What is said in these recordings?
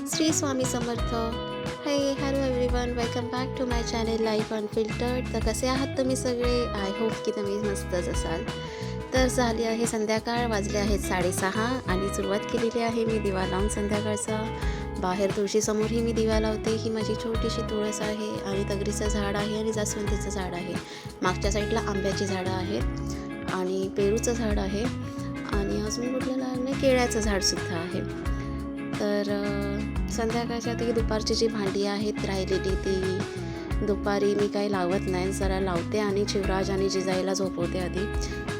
Shri Swami Samarth. Hey hello everyone, welcome back to my channel life unfiltered. तर कसे आहात तुम्ही सगळे? आय होप की तुम्ही मस्तच असाल. तर झाली आहे संध्याकाळ, वाजले आहेत 6:30 आणि सुरुवात केलेली आहे मी दिवा लावून संध्याकाळचा. बाहेर तुळशीसमोरही मी दिवा लावते. ही माझी छोटीशी तुळस आहे आणि तगरीचं झाड आहे आणि जास्वंदीचं झाड आहे. मागच्या साईडला आंब्याची झाडं आहेत आणि पेरूचं झाड आहे आणि अजून कुठलं लागलं, केळ्याचं झाडसुद्धा आहे. तर संध्याकाळच्या ती दुपारची जी भांडी आहेत राहिलेली ती दुपारी मी काही लावत नाही, जरा लावते आणि शिवराज आणि जिजाईला झोपवते आधी.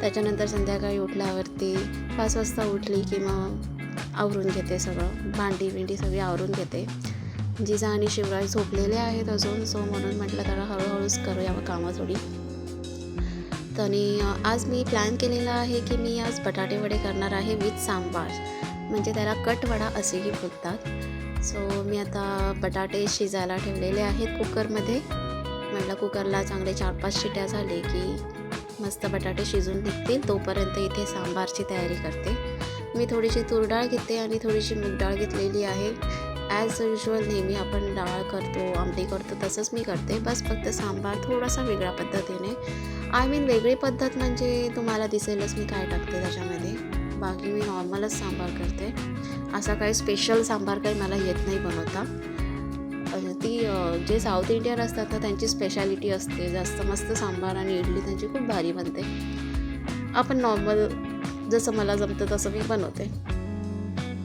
त्याच्यानंतर संध्याकाळी उठल्यावरती 5 वाजता उठली की मग आवरून घेते सगळं, भांडी बिंडी सगळी आवरून घेते. जिजा आणि शिवराज झोपलेले आहेत अजून, सो म्हणून म्हटलं त्याला हळूहळूच करूया कामं थोडी. आणि आज मी प्लॅन केलेला आहे की मी आज बटाटे वडे करणार आहे विथ सांबार, म्हणजे त्याला कटवडा असेही बोलतात. सो मी आता बटाटे शिजायला ठेवलेले आहेत कुकरमध्ये. म्हटलं कुकरला चांगले 4-5 शिट्या झाले की मस्त बटाटे शिजून निघतील, तोपर्यंत इथे सांबारची तयारी करते. मी थोडीशी तूर डाळ घेते आणि थोडीशी मूग डाळ घेतलेली आहे. ॲज युजल नेहमी आपण डाळ करतो, आमटी करतो तसंच मी करते, बस फक्त सांबार थोडासा वेगळ्या पद्धतीने. वेगळी पद्धत म्हणजे तुम्हाला दिसेलच मी काय टाकते त्याच्यामध्ये. बाकी मी नॉर्मलच सांबार करते, असा काही स्पेशल सांबार काही मला येत नाही बनवता. ती जे साऊथ इंडियन असतात ना त्यांची स्पेशालिटी असते, जास्त मस्त सांबार आणि इडली त्यांची खूप भारी बनते. आपण नॉर्मल जसं मला जमतं तसं मी बनवते,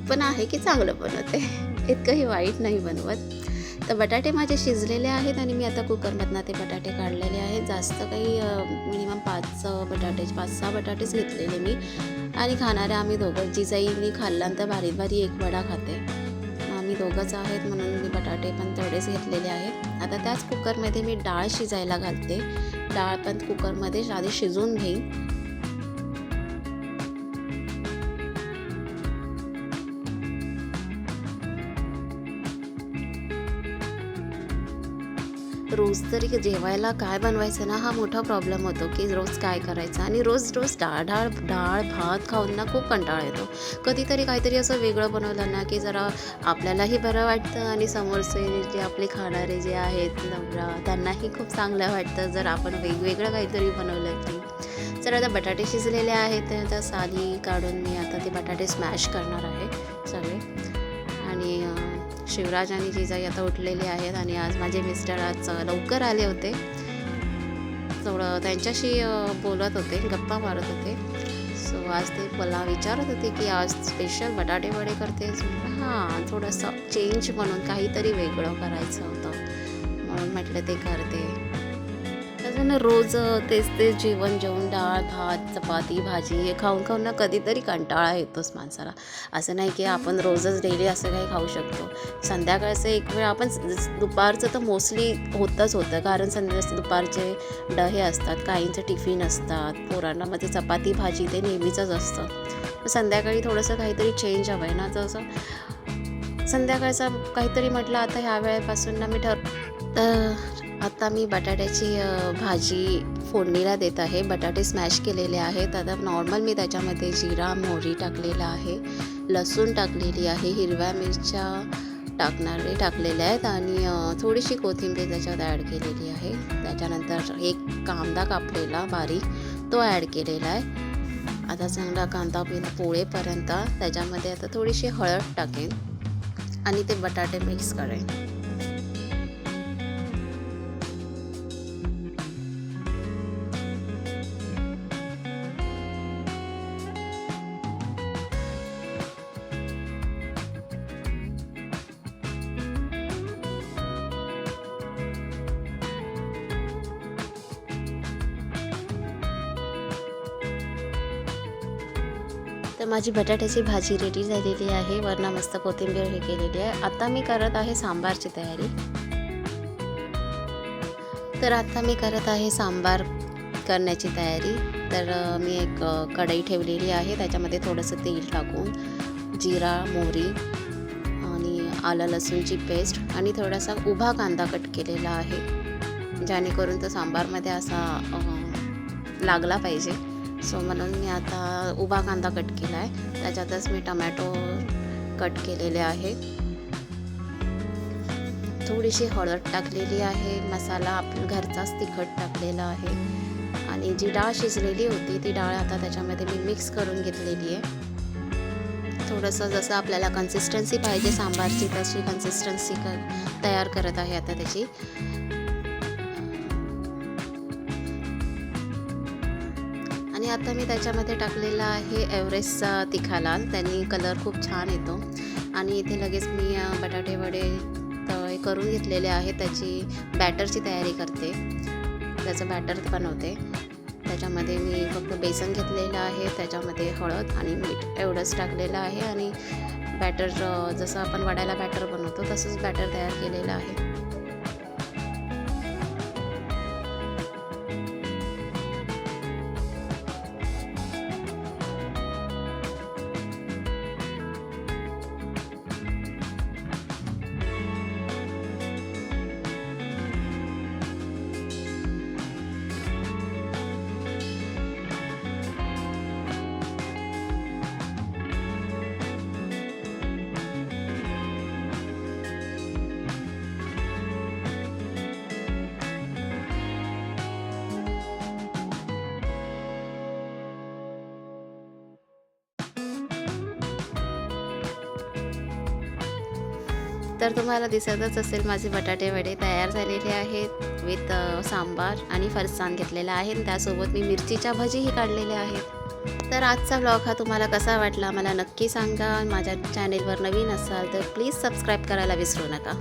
पण आहे की चांगलं बनवते, इतकंही वाईट नाही बनवत. तर बटाटे माझे शिजलेले आहेत आणि मी आता कुकरमधनं ते बटाटे काढलेले आहेत. जास्त काही मिनिमम 5-6 बटाटेच घेतलेले मी, आणि खाणारे आम्ही दोघं. जिजाईनी खाल्ल्यानंतर बारीक बारीक एक वडा खाते, आम्ही दोघंच आहेत म्हणून मी बटाटे पण तेवढेच घेतलेले आहेत. आता त्याच कुकरमध्ये मी डाळ शिजायला घालते. डाळ पण कुकरमध्ये आधी शिजवून घेईन. रोज तरी जेवायला काय बनवायचं ना, हा मोठा प्रॉब्लेम होतो की रोज काय करायचं. आणि रोज डाळ भात खाऊन ना खूप कंटाळा येतो. कधीतरी काहीतरी असं वेगळं बनवलं ना की जरा आपल्यालाही बरं वाटतं आणि समोरचे जे आपले खाणारे जे आहेत नवरा त्यांनाही खूप चांगलं वाटतं जर आपण वेगवेगळं काहीतरी बनवलं की. तर आता बटाटे शिजलेले आहेत, त्या साली काढून मी आता ते बटाटे स्मॅश करणार आहे सगळे. आणि शिवराज आणि जिजाई आता उठलेले आहेत आणि आज माझे मिस्टर आज लवकर आले होते. थोडं त्यांच्याशी बोलत होते, गप्पा मारत होते. सो आज ते मला विचारत होते की आज स्पेशल बटाटे वडे करतेस. हां, थोडंसं चेंज म्हणून काहीतरी वेगळं करायचं होतं म्हणून म्हटलं ते करते. तसं ना रोज तेच जेवण जेवून डाळ भात चपाती भाजी हे खाऊन ना कधीतरी कंटाळा येतोच माणसाला. असं नाही की आपण रोजच डेली असं काही खाऊ शकतो. संध्याकाळचं एक वेळ आपण दुपारचं तर मोस्टली होतं, कारण दुपारचे डहे असतात, काहींचे टिफिन असतात, पोरांना मध्ये चपाती भाजी ते नेहमीचंच असतं. संध्याकाळी थोडंसं काहीतरी चेंज हवं आहे ना, जसं संध्याकाळचं काहीतरी म्हटलं. आता ह्या वेळेपासून ना मी तर आता मी बटाट्याची भाजी फोडणीला देत आहे. बटाटे स्मॅश केलेले आहेत. आता नॉर्मल मी त्याच्यामध्ये जिरा मोहरी टाकलेला आहे, लसूण टाकलेली आहे, हिरव्या मिरच्या टाकलेल्या आहेत आणि थोडीशी कोथिंबीर त्याच्यात ॲड केलेली आहे. त्याच्यानंतर एक कांदा कापलेला बारीक तो ॲड केलेला आहे. आता चांगला कांदा पोळेपर्यंत त्याच्यामध्ये आता थोडीशी हळद टाकेन आणि ते बटाटे मिक्स करेन. तर माझी बटाट्याची भाजी रेडी झालेली आहे. वरनं मस्त कोथिंबीर हे केलेली आहे. आता मी करत आहे सांबारची तयारी. तर आता मी करत आहे सांबार करण्याची तयारी. तर मी एक कढई ठेवलेली आहे, त्याच्यामध्ये थोडंसं तेल टाकून जिरा मोहरी आणि आलं लसूणची पेस्ट आणि थोडासा उभा कांदा कट केलेला आहे, जेणेकरून तो सांबारमध्ये असा लागला पाहिजे. सो म्हणून मी आता उभा कांदा कट केला आहे. त्याच्यातच मी टमॅटो कट केलेले आहेत थोडीशी हळद टाकलेली आहे, मसाला आपला घरचाच तिखट टाकलेला आहे आणि जी डाळ शिजलेली होती ती डाळ आता त्याच्यामध्ये मी मिक्स करून घेतलेली आहे. थोडंसं जसं आपल्याला कन्सिस्टन्सी पाहिजे सांबारची तशी कन्सिस्टन्सी तयार करत आहे आता त्याची. आणि आता मी त्याच्यामध्ये टाकलेला आहे एव्हरेस्टचा तिखा लाल, त्याने कलर खूप छान येतो. आणि इथे लगेच मी बटाटे वडे तळे करून घेतलेले आहे, त्याची बॅटरची तयारी करते, त्याचं बॅटर बनवते. त्याच्यामध्ये मी फक्त बेसन घेतलेलं आहे, त्याच्यामध्ये हळद आणि मीठ एवढंच टाकलेलं आहे आणि बॅटर जसं आपण वड्याला बॅटर बनवतो तसंच बॅटर तयार केलेलं आहे. तर तुम्हाला दिसतच असेल माझे बटाटे वडे तयार झालेले आहेत विथ सांबार आणि फरसाण घेतलेला आहे आणि त्यासोबत मी मिरचीच्या भजीही काढलेल्या आहेत. तर आजचा ब्लॉग हा तुम्हाला कसा वाटला मला नक्की सांगा. माझ्या चॅनेलवर नवीन असाल तर प्लीज सबस्क्राईब करायला विसरू नका.